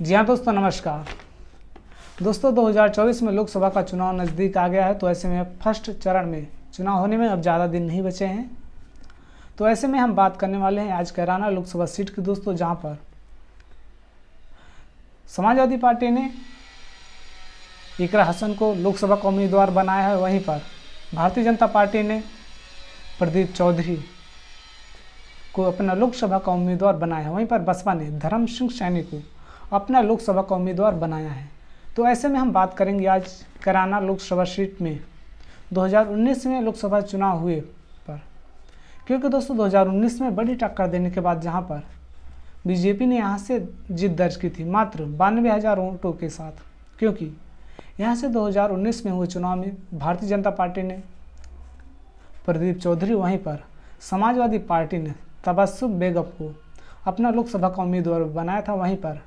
जी हाँ दोस्तों, नमस्कार। दोस्तों 2024 में लोकसभा का चुनाव नज़दीक आ गया है, तो ऐसे में फर्स्ट चरण में चुनाव होने में अब ज़्यादा दिन नहीं बचे हैं। तो ऐसे में हम बात करने वाले हैं आज कैराना लोकसभा सीट की दोस्तों, जहां पर समाजवादी पार्टी ने इकरा हसन को लोकसभा का उम्मीदवार बनाया है। वहीं पर भारतीय जनता पार्टी ने प्रदीप चौधरी को अपना लोकसभा का उम्मीदवार बनाया है। वहीं पर बसपा ने धर्म सिंह सैनी को अपना लोकसभा का उम्मीदवार बनाया है। तो ऐसे में हम बात करेंगे आज कैराना लोकसभा सीट में 2019 में लोकसभा चुनाव हुए पर, क्योंकि दोस्तों 2019 में बड़ी टक्कर देने के बाद जहां पर बीजेपी ने यहां से जीत दर्ज की थी मात्र 92,000 वोटों के साथ, क्योंकि यहां से 2019 में हुए चुनाव में भारतीय जनता पार्टी ने प्रदीप चौधरी, वहीं पर समाजवादी पार्टी ने तबस्सुम बेगम को अपना लोकसभा का उम्मीदवार बनाया था। वहीं पर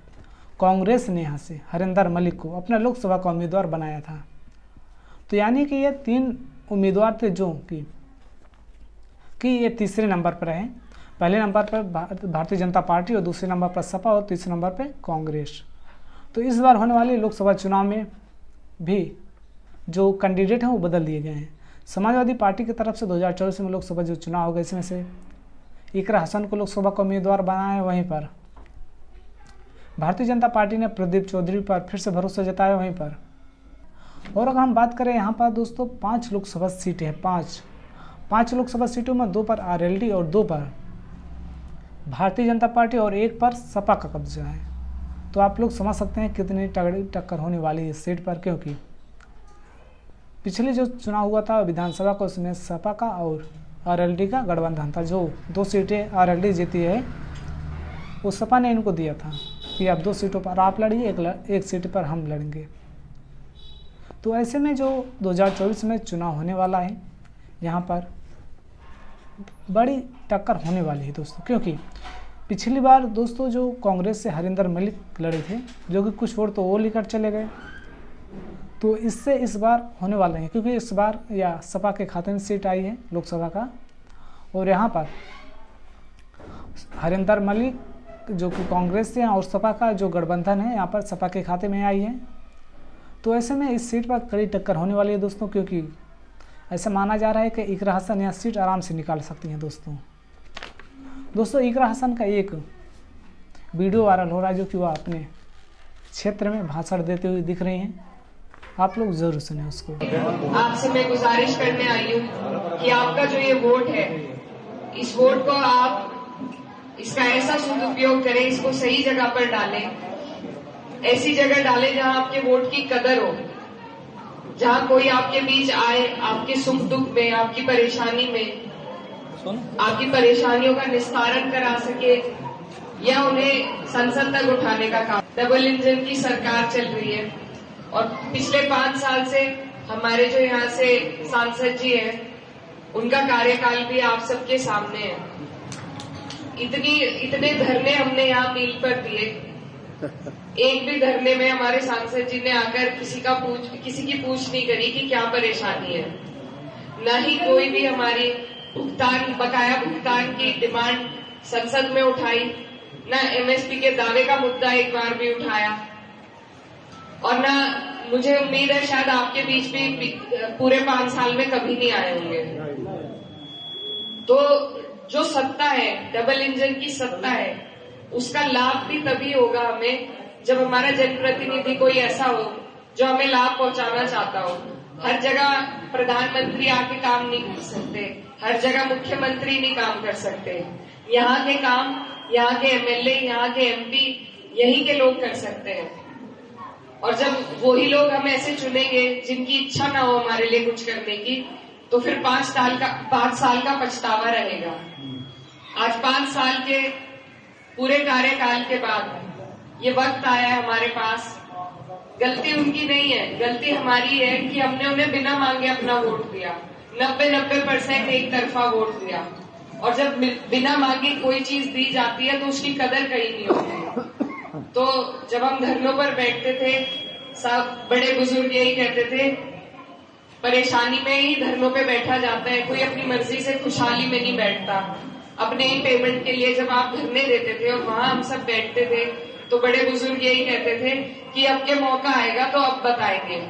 कांग्रेस ने यहां से हरिंदर मलिक को अपना लोकसभा का उम्मीदवार बनाया था। तो यानी कि ये 3 उम्मीदवार थे जो कि ये तीसरे नंबर पर हैं। पहले नंबर पर भारतीय जनता पार्टी और दूसरे नंबर पर सपा और तीसरे नंबर पर कांग्रेस। तो इस बार होने वाले लोकसभा चुनाव में भी जो कैंडिडेट हैं वो बदल दिए गए हैं। समाजवादी पार्टी की तरफ से 2024 में लोकसभा जो चुनाव होगा, इसमें से इकरा हसन को लोकसभा का उम्मीदवार बनाया है। वहीं पर भारतीय जनता पार्टी ने प्रदीप चौधरी पर फिर से भरोसा जताया। वहीं पर और अगर हम बात करें यहाँ पर दोस्तों 5 लोकसभा सीटें हैं। 5 लोकसभा सीटों में 2 पर आरएलडी और 2 पर भारतीय जनता पार्टी और 1 पर सपा का कब्जा है। तो आप लोग समझ सकते हैं कितनी तगड़ी टक्कर होने वाली है इस सीट पर, क्योंकि पिछले जो चुनाव हुआ था विधानसभा का, उसमें सपा का और आरएलडी का गठबंधन था। जो 2 सीटें आरएलडी जीती है वो सपा ने इनको दिया था कि अब 2 सीटों पर आप लड़िए, एक सीट पर हम लड़ेंगे। तो ऐसे में जो 2024 में चुनाव होने वाला है, यहाँ पर बड़ी टक्कर होने वाली है दोस्तों, क्योंकि पिछली बार दोस्तों जो कांग्रेस से हरिंदर मलिक लड़े थे, जो कि कुछ वोट तो वो लेकर चले गए। तो इससे इस बार होने वाला है, क्योंकि इस बार या सपा के खाते में सीट आई है लोकसभा का, और यहाँ पर हरिंदर मलिक जो कि कांग्रेस से और सपा का जो गठबंधन है यहाँ पर सपा के खाते में आई है। तो ऐसे में इस सीट पर कड़ी टक्कर होने वाली है दोस्तों, क्योंकि ऐसा माना जा रहा है कि इकरा हसन यह सीट आराम से निकाल सकती हैं दोस्तों इकरा हसन का एक वीडियो वायरल हो रहा है, जो कि वह अपने क्षेत्र में भाषण देते हुए दिख रही हैं। आप लोग जरूर सुने उसको। आपसे मैं गुजारिश करने आई हूँ कि आपका जो ये वोट है, इस वोट को आप इसका ऐसा सदुपयोग करें, इसको सही जगह पर डालें। ऐसी जगह डालें जहां आपके वोट की कदर हो, जहां कोई आपके बीच आए, आपके सुख दुख में, आपकी परेशानी में, आपकी परेशानियों का निस्तारण करा सके या उन्हें संसद तक उठाने का काम। डबल इंजन की सरकार चल रही है और पिछले 5 साल से हमारे जो यहाँ से सांसद जी हैं, उनका कार्यकाल भी आप सबके सामने है। इतने धरने हमने यहाँ मील पर दिए, एक भी धरने में हमारे सांसद जी ने आकर किसी की पूछ नहीं करी कि क्या परेशानी है। न ही कोई भी हमारी बकाया भुगतान की डिमांड संसद में उठाई, न एमएसपी के दावे का मुद्दा एक बार भी उठाया, और न मुझे उम्मीद है शायद आपके बीच भी पूरे 5 साल में कभी नहीं आए होंगे। तो जो सत्ता है, डबल इंजन की सत्ता है, उसका लाभ भी तभी होगा हमें जब हमारा जनप्रतिनिधि कोई ऐसा हो जो हमें लाभ पहुंचाना चाहता हो। हर जगह प्रधानमंत्री आके काम नहीं कर सकते, हर जगह मुख्यमंत्री नहीं काम कर सकते। यहाँ के काम यहाँ के एमएलए, यहाँ के एमपी, यही के लोग कर सकते हैं। और जब वही लोग हम ऐसे चुनेंगे जिनकी इच्छा ना हो हमारे लिए कुछ करने की, तो फिर 5 साल का पछतावा रहेगा। आज 5 साल के पूरे कार्यकाल के बाद ये वक्त आया है हमारे पास। गलती उनकी नहीं है, गलती हमारी है कि हमने उन्हें बिना मांगे अपना वोट दिया। 90% एक तरफा वोट दिया, और जब बिना मांगे कोई चीज दी जाती है तो उसकी कदर कहीं नहीं होती। तो जब हम धरनों पर बैठते थे, सब बड़े बुजुर्ग यही कहते थे, परेशानी में ही धरनों पे बैठा जाता है, कोई अपनी मर्जी से खुशहाली में नहीं बैठता। अपने ही पेमेंट के लिए जब आप धरने देते थे और वहां हम सब बैठते थे, तो बड़े बुजुर्ग यही कहते थे कि अब के मौका आएगा तो अब बताएंगे।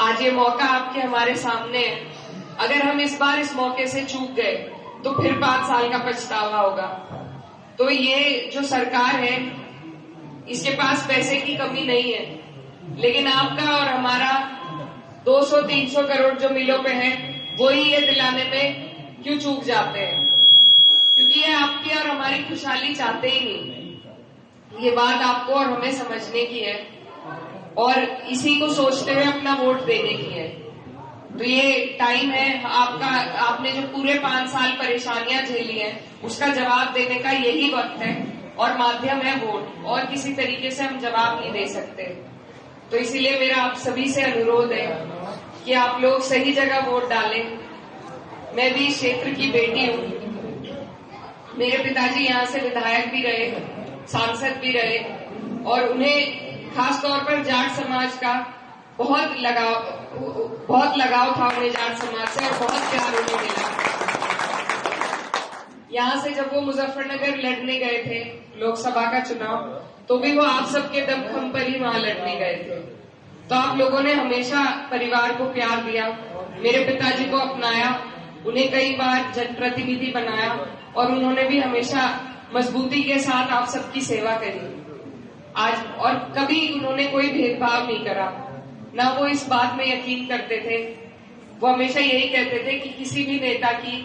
आज ये मौका आपके हमारे सामने है। अगर हम इस बार इस मौके से चूक गए तो फिर 5 साल का पछतावा होगा। तो ये जो सरकार है, इसके पास पैसे की कमी नहीं है, लेकिन आपका और हमारा 200-300 करोड़ जो मिलों पे है, वही ये दिलाने में क्यों चूक जाते हैं, क्योंकि ये आपकी और हमारी खुशहाली चाहते ही नहीं। ये बात आपको और हमें समझने की है और इसी को सोचते हुए अपना वोट देने की है। तो ये टाइम है आपका, आपने जो पूरे 5 साल परेशानियां झेली हैं, उसका जवाब देने का यही वक्त है और माध्यम है वोट, और किसी तरीके से हम जवाब नहीं दे सकते। तो इसीलिए मेरा आप सभी से अनुरोध है कि आप लोग सही जगह वोट डालें। मैं भी इस क्षेत्र की बेटी हूँ। मेरे पिताजी यहाँ से विधायक भी रहे, सांसद भी रहे, और उन्हें खास तौर पर जाट समाज का बहुत लगाव था उन्हें जाट समाज से, और बहुत प्यार उन्हें मिला। यहाँ से जब वो मुजफ्फरनगर लड़ने गए थे लोकसभा का चुनाव, तो भी वो आप सबके दमखम पर ही वहां लड़ने गए थे। तो आप लोगों ने हमेशा परिवार को प्यार दिया, मेरे पिताजी को अपनाया, उन्हें कई बार जनप्रतिनिधि बनाया, और उन्होंने भी हमेशा मजबूती के साथ आप सबकी सेवा करी। आज और कभी उन्होंने कोई भेदभाव नहीं करा, ना वो इस बात में यकीन करते थे। वो हमेशा यही कहते थे कि किसी भी नेता की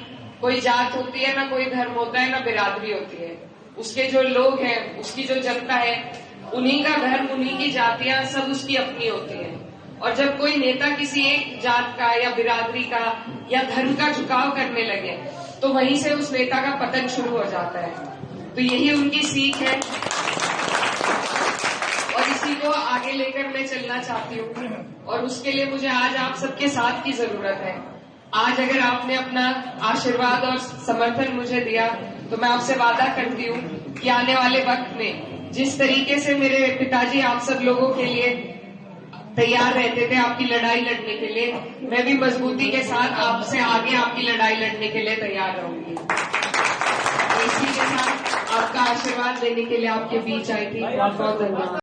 कोई जात होती है, ना कोई धर्म होता है, ना बिरादरी होती है। उसके जो लोग हैं, उसकी जो जनता है, उन्हीं का धर्म, उन्हीं की जातियां सब उसकी अपनी होती है। और जब कोई नेता किसी एक जात का या बिरादरी का या धर्म का झुकाव करने लगे, तो वहीं से उस नेता का पतन शुरू हो जाता है। तो यही उनकी सीख है और इसी को आगे लेकर मैं चलना चाहती हूँ, और उसके लिए मुझे आज आप सबके साथ की जरूरत है। आज अगर आपने अपना आशीर्वाद और समर्थन मुझे दिया, तो मैं आपसे वादा करती हूँ कि आने वाले वक्त में जिस तरीके से मेरे पिताजी आप सब लोगों के लिए तैयार रहते थे आपकी लड़ाई लड़ने के लिए, मैं भी मजबूती के साथ आपसे आगे आपकी लड़ाई लड़ने के लिए तैयार रहूंगी। इसी के साथ आपका आशीर्वाद लेने के लिए आपके बीच आई थी। बहुत बहुत धन्यवाद।